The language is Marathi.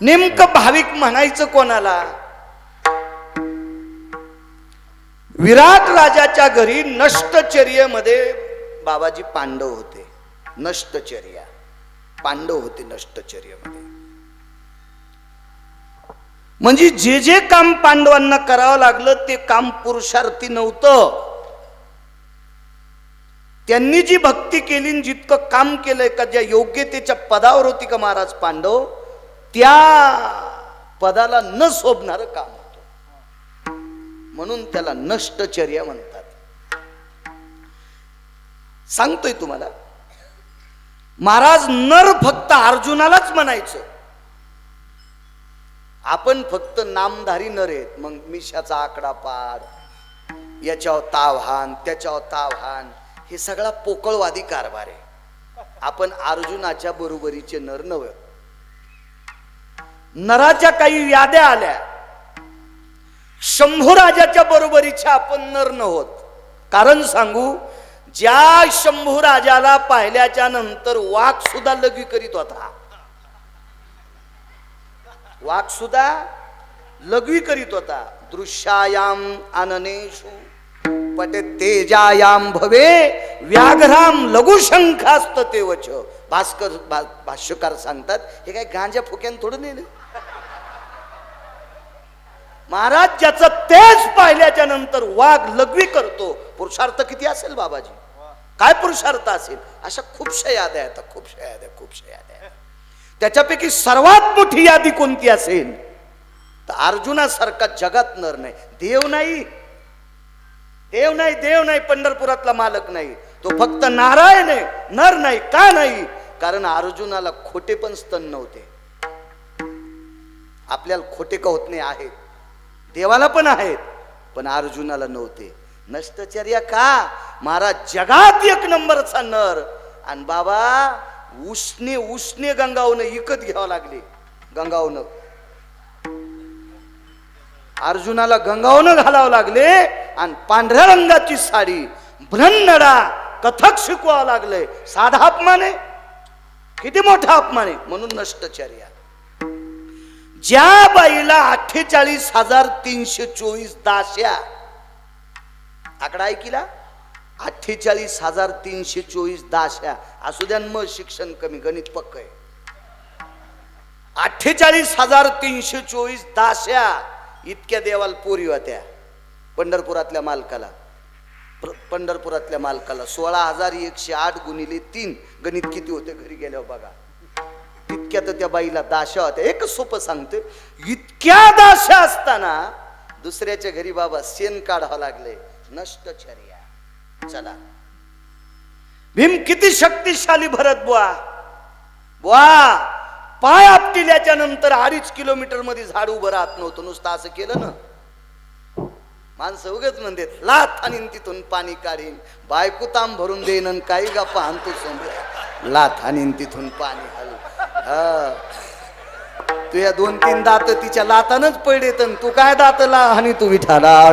नेमकं भाविक म्हणायचं कोणाला? विराट राजाच्या घरी नष्टचर्येमध्ये बाबाजी पांडव होते. नष्टचर्या पांडव होते नष्टचर्येमध्ये. म्हणजे जे जे काम पांडवांना करावं लागलं ते काम पुरुषार्थी नव्हतं. त्यांनी जी भक्ती केली, जितकं काम केलंय का, ज्या योग्यतेच्या पदावर होती का महाराज पांडव, त्या पदाला न शोभणारं काम होतं. म्हणून त्याला नष्टचर्या म्हणतात. सांगतोय तुम्हाला, महाराज नर फक्त अर्जुनालाच म्हणायचं. आपण फक्त नामधारी नर आहेत. मग मिशाचा आकडा पाड, याच्यावर तावहान त्याच्यावर तावहान, हे सगळा पोकळवादी कारभार आहे. आपण अर्जुनाच्या बरोबरीचे नर नव्हे. नराच्या काही व्याध्या आल्या, शंभूराजाच्या बरोबरीच्या आपण नर नव्हत. कारण सांगू, ज्या शंभूराजाला पाहिल्याच्या नंतर वाघ सुद्धा लघवी करीत होता, वाघ सुद्धा लघवी करीत होता. दृश्यायाम अननेषु पटे तेजायाम भवे व्याघ्राम लघुशंखास्त तेवच. भाष्यकार सांगतात, हे काय गांजा फुक्यान थोडं नेलं. महाराज ज्याचं तेज पाहिल्याच्या नंतर वाघ लघवी करतो, पुरुषार्थ किती असेल बाबाजी? काय पुरुषार्थ असेल? अशा खूपशा याद्या आहेत, खूपशा याद्या. त्याच्यापैकी सर्वात मोठी यादी कोणती असेल तर अर्जुनासारखा जगात नर नाही, देव नाही. देव नाही, देव नाही, पंढरपुरातला मालक नाही. तो फक्त नारायण आहे, नर नाही. का नाही? कारण अर्जुनाला खोटे पण स्तन नव्हते. आपल्याला खोटे का होत नाही? आहेत, देवाला पण आहेत, पण अर्जुनाला नव्हते. नष्टचर्या का? महाराज जगात एक नंबरचा नर, आणि बाबा उष्णे गंगावनं इकत घ्यावं लागले. गंगावनं अर्जुनाला गंगावनं घालावं लागले, आणि पांढऱ्या रंगाची साडी, ब्रह्मडा, कथक शिकवावं लागले. साधा अपमान आहे? किती मोठा अपमान आहे. म्हणून नष्टचर्या. ज्या बाईला 48,324 दास्या, आकडा ऐकिला, 48,324 दास्या. असू द्या मग शिक्षण कमी, गणित पक्क आहे. 48,324 दास्या इतक्या देवाला पोरी होत्या. पंढरपुरातल्या मालकाला 16,108 गुणिले 3 गणित किती होते घरी गेल्यावर बघा. इतक्या तर त्या बाईला दाशा होत्या. एक सोपं सांगते, इतक्या दाशा असताना दुसऱ्याच्या घरी बाबा शेण काढावं लागले. नष्टचर्या. चला, भीम किती शक्तिशाली भरत बुवा. पाय आपटिल्याच्या नंतर 2.5 किलोमीटर मध्ये झाड उभं राहत नव्हतं. नुसतं असं केलं ना, माणसं उगच म्हणते लाथ आणीन तिथून पाणी काढीन, बायको तांब भरून देईन, काही गप्पा आणतो समोर, लाथ आणीन तिथून पाणी हलू. तू या 2-3 दात तिच्या लातानच पडेत, तू काय दातला आणि तू विठाला.